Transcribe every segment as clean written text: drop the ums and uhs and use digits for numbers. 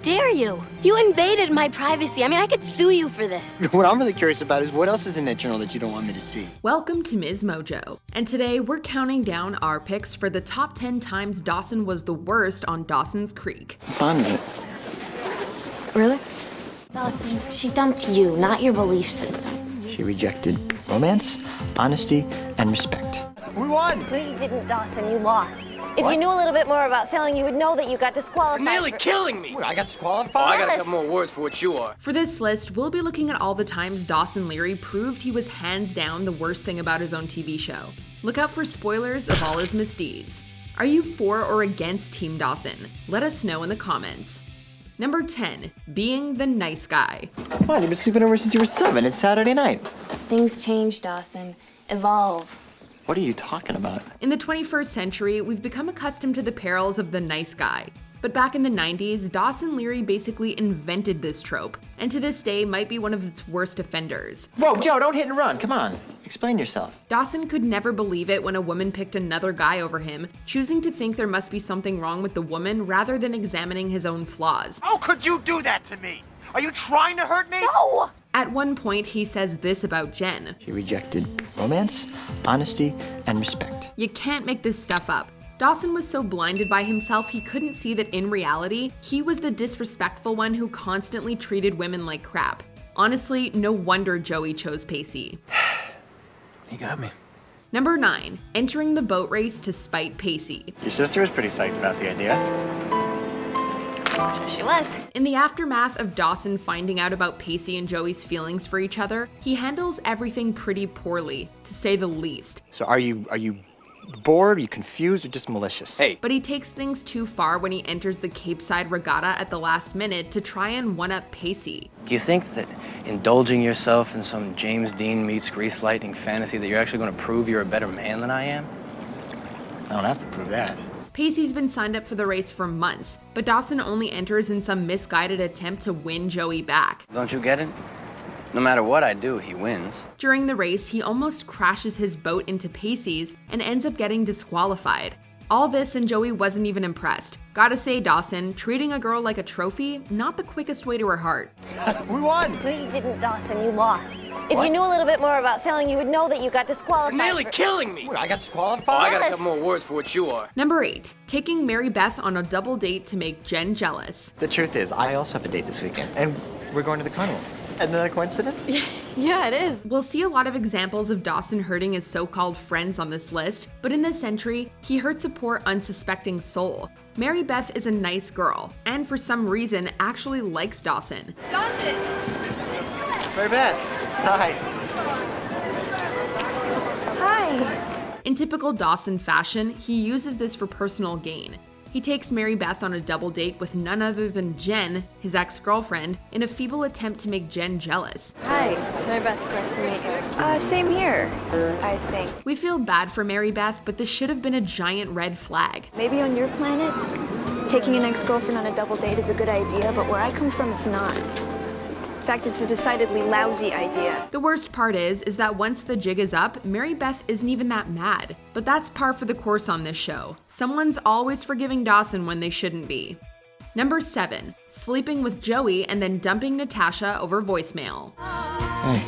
dare you? You invaded my privacy. I mean, I could sue you for this. What I'm really curious about is what else is in that journal that you don't want me to see? Welcome to MsMojo, and today we're counting down our picks for the top 10 times Dawson was the worst on Dawson's Creek. I'm fine with it. Really? Dawson, she dumped you, not your belief system. She rejected romance, honesty, and respect. We won! But you didn't, Dawson. You lost. If you knew a little bit more about sailing, you would know that you got disqualified. You're nearly killing me! What, I got disqualified? Oh, I got a couple more words for what you are. For this list, we'll be looking at all the times Dawson Leary proved he was hands down the worst thing about his own TV show. Look out for spoilers of all his misdeeds. Are you for or against Team Dawson? Let us know in the comments. Number 10, being the nice guy. Come on, you've been sleeping over since you were 7. It's Saturday night. Things change, Dawson. Evolve. What are you talking about? In the 21st century, we've become accustomed to the perils of the nice guy. But back in the 90s, Dawson Leary basically invented this trope, and to this day might be one of its worst offenders. Whoa, Joe, don't hit and run. Come on. Explain yourself. Dawson could never believe it when a woman picked another guy over him, choosing to think there must be something wrong with the woman rather than examining his own flaws. How could you do that to me? Are you trying to hurt me? No! At one point, he says this about Jen. She rejected romance, honesty, and respect. You can't make this stuff up. Dawson was so blinded by himself he couldn't see that in reality, he was the disrespectful one who constantly treated women like crap. Honestly, no wonder Joey chose Pacey. You got me. Number 9, entering the boat race to spite Pacey. Your sister was pretty psyched about the idea. She was. In the aftermath of Dawson finding out about Pacey and Joey's feelings for each other, he handles everything pretty poorly, to say the least. So are you bored, are you confused, or just malicious? Hey. But he takes things too far when he enters the Cape Side Regatta at the last minute to try and one-up Pacey. Do you think that indulging yourself in some James Dean meets Grease Lightning fantasy that you're actually going to prove you're a better man than I am? I don't have to prove that. Pacey's been signed up for the race for months, but Dawson only enters in some misguided attempt to win Joey back. Don't you get it? No matter what I do, he wins. During the race, he almost crashes his boat into Pacey's and ends up getting disqualified. All this and Joey wasn't even impressed. Gotta say, Dawson, treating a girl like a trophy, not the quickest way to her heart. We won! But you didn't, Dawson. You lost. If you knew a little bit more about sailing, you would know that you got disqualified. You're nearly killing me! What, I got Oh, disqualified? I got a couple more words for what you are. Number 8, taking Mary Beth on a double date to make Jen jealous. The truth is, I also have a date this weekend, and we're going to the carnival. Another coincidence? Yeah, it is. We'll see a lot of examples of Dawson hurting his so-called friends on this list, but in this entry, he hurts a poor unsuspecting soul. Mary Beth is a nice girl, and for some reason actually likes Dawson. Dawson! Very bad. Hi. Hi. In typical Dawson fashion, he uses this for personal gain. He takes Mary Beth on a double date with none other than Jen, his ex-girlfriend, in a feeble attempt to make Jen jealous. Hi, Mary Beth, it's nice to meet you. Same here, I think. We feel bad for Mary Beth, but this should have been a giant red flag. Maybe on your planet, taking an ex-girlfriend on a double date is a good idea, but where I come from, it's not. In fact, it's a decidedly lousy idea. The worst part is that once the jig is up, Mary Beth isn't even that mad. But that's par for the course on this show. Someone's always forgiving Dawson when they shouldn't be. Number 7, sleeping with Joey and then dumping Natasha over voicemail. Hey.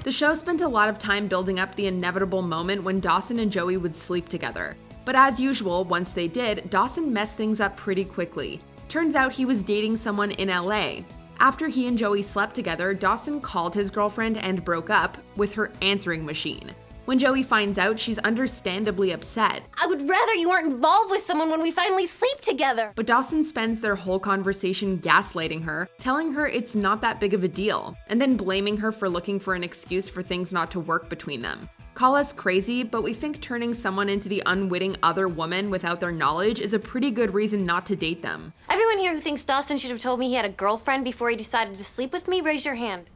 The show spent a lot of time building up the inevitable moment when Dawson and Joey would sleep together. But as usual, once they did, Dawson messed things up pretty quickly. Turns out he was dating someone in LA. After he and Joey slept together, Dawson called his girlfriend and broke up with her answering machine. When Joey finds out, she's understandably upset. I would rather you weren't involved with someone when we finally sleep together. But Dawson spends their whole conversation gaslighting her, telling her it's not that big of a deal, and then blaming her for looking for an excuse for things not to work between them. Call us crazy, but we think turning someone into the unwitting other woman without their knowledge is a pretty good reason not to date them. Everyone here who thinks Dawson should have told me he had a girlfriend before he decided to sleep with me, raise your hand.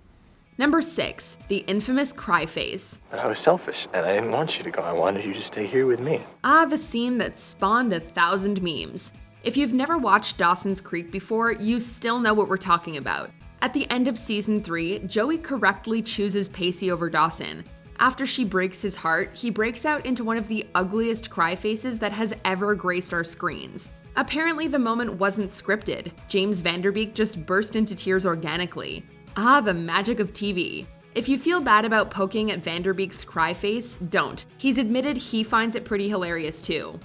Number 6, the infamous cry face. But I was selfish, and I didn't want you to go. I wanted you to stay here with me. Ah, the scene that spawned 1,000 memes. If you've never watched Dawson's Creek before, you still know what we're talking about. At the end of season 3, Joey correctly chooses Pacey over Dawson. After she breaks his heart, he breaks out into one of the ugliest cry faces that has ever graced our screens. Apparently, the moment wasn't scripted. James Van Der Beek just burst into tears organically. Ah, the magic of TV. If you feel bad about poking at Van Der Beek's cry face, don't. He's admitted he finds it pretty hilarious too.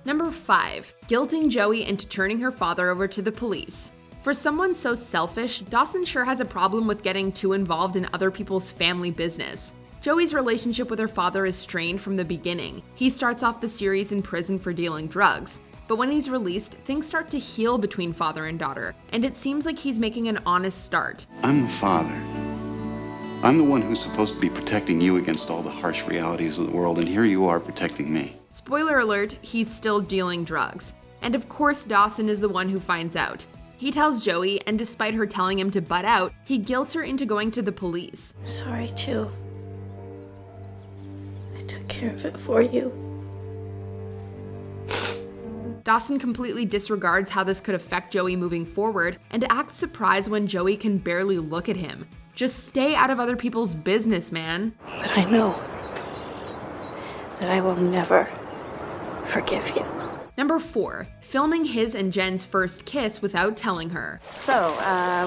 Number 5. Guilting Joey into turning her father over to the police. For someone so selfish, Dawson sure has a problem with getting too involved in other people's family business. Joey's relationship with her father is strained from the beginning. He starts off the series in prison for dealing drugs. But when he's released, things start to heal between father and daughter, and it seems like he's making an honest start. I'm the father. I'm the one who's supposed to be protecting you against all the harsh realities of the world, and here you are protecting me. Spoiler alert, he's still dealing drugs. And of course, Dawson is the one who finds out. He tells Joey, and despite her telling him to butt out, he guilts her into going to the police. Sorry, too. I took care of it for you. Dawson completely disregards how this could affect Joey moving forward and acts surprised when Joey can barely look at him. Just stay out of other people's business, man. But I know that I will never forgive you. Number 4. Filming his and Jen's first kiss without telling her. So,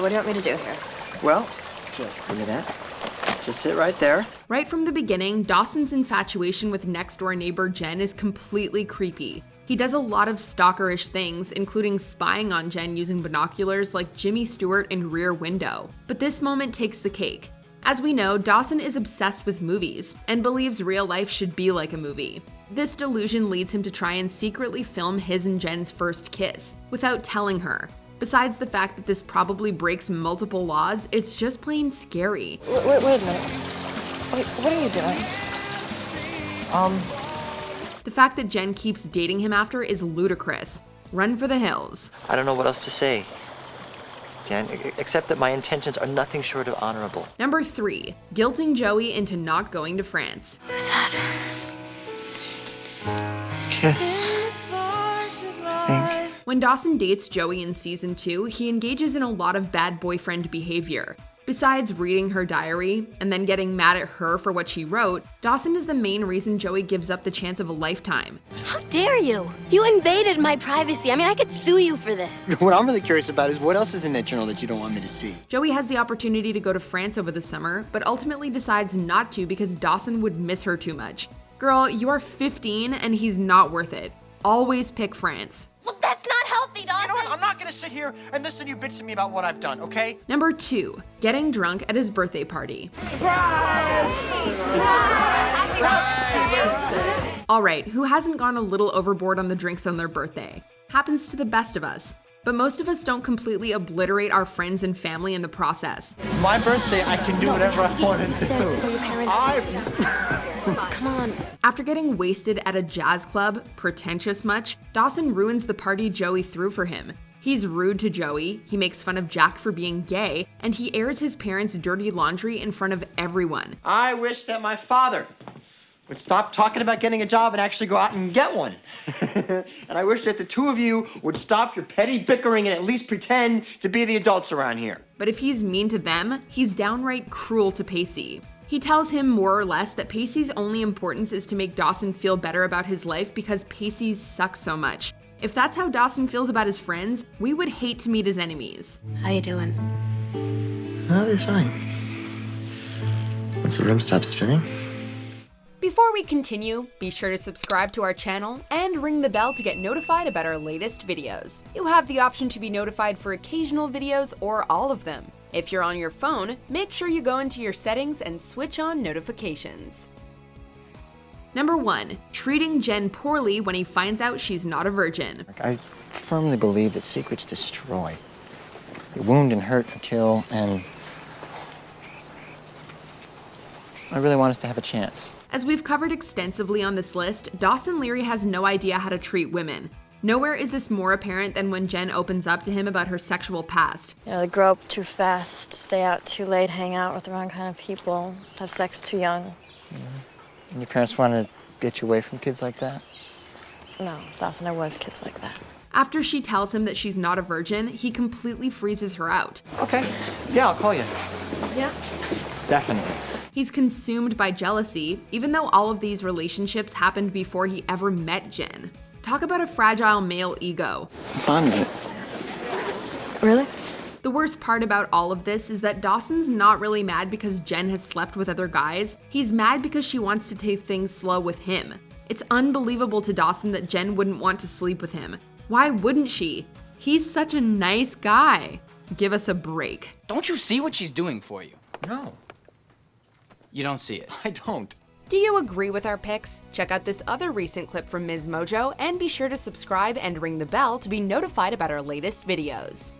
what do you want me to do here? Well, just look at that. Just sit right there. Right from the beginning, Dawson's infatuation with next-door neighbor Jen is completely creepy. He does a lot of stalkerish things, including spying on Jen using binoculars like Jimmy Stewart in Rear Window. But this moment takes the cake. As we know, Dawson is obsessed with movies and believes real life should be like a movie. This delusion leads him to try and secretly film his and Jen's first kiss, without telling her. Besides the fact that this probably breaks multiple laws, it's just plain scary. Wait a minute. Wait, what are you doing? The fact that Jen keeps dating him after is ludicrous. Run for the hills. I don't know what else to say, Jen, except that my intentions are nothing short of honorable. Number 3. Guilting Joey into not going to France. Sad. Kiss. Think. When Dawson dates Joey in season 2, he engages in a lot of bad boyfriend behavior. Besides reading her diary and then getting mad at her for what she wrote, Dawson is the main reason Joey gives up the chance of a lifetime. How dare you? You invaded my privacy. I mean, I could sue you for this. What I'm really curious about is what else is in that journal that you don't want me to see? Joey has the opportunity to go to France over the summer, but ultimately decides not to because Dawson would miss her too much. Girl, you are 15 and he's not worth it. Always pick France. Look, that's not healthy, Dawson. You know what? I'm not gonna sit here and listen to you bitch to me about what I've done, okay? Number 2. Getting drunk at his birthday party. Alright, who hasn't gone a little overboard on the drinks on their birthday? Happens to the best of us. But most of us don't completely obliterate our friends and family in the process. It's my birthday. I can do whatever I want to do. Come on. After getting wasted at a jazz club, pretentious much, Dawson ruins the party Joey threw for him. He's rude to Joey, he makes fun of Jack for being gay, and he airs his parents' dirty laundry in front of everyone. I wish that my father would stop talking about getting a job and actually go out and get one. And I wish that the two of you would stop your petty bickering and at least pretend to be the adults around here. But if he's mean to them, he's downright cruel to Pacey. He tells him more or less that Pacey's only importance is to make Dawson feel better about his life because Pacey's sucks so much. If that's how Dawson feels about his friends, we would hate to meet his enemies. How you doing? I'll be fine. Once the room stops spinning. Before we continue, be sure to subscribe to our channel and ring the bell to get notified about our latest videos. You have the option to be notified for occasional videos or all of them. If you're on your phone, make sure you go into your settings and switch on notifications. Number 1. Treating Jen poorly when he finds out she's not a virgin. I firmly believe that secrets destroy. They wound and hurt and kill, and I really want us to have a chance. As we've covered extensively on this list, Dawson Leary has no idea how to treat women. Nowhere is this more apparent than when Jen opens up to him about her sexual past. You know, they grow up too fast, stay out too late, hang out with the wrong kind of people, have sex too young. And your parents want to get you away from kids like that? No, Dawson, there was kids like that. After she tells him that she's not a virgin, he completely freezes her out. Okay. Yeah, I'll call you. Yeah? Definitely. He's consumed by jealousy, even though all of these relationships happened before he ever met Jen. Talk about a fragile male ego. Really? The worst part about all of this is that Dawson's not really mad because Jen has slept with other guys. He's mad because she wants to take things slow with him. It's unbelievable to Dawson that Jen wouldn't want to sleep with him. Why wouldn't she? He's such a nice guy. Give us a break. Don't you see what she's doing for you? No, You don't see it. I don't. Do you agree with our picks? Check out this other recent clip from MsMojo and be sure to subscribe and ring the bell to be notified about our latest videos.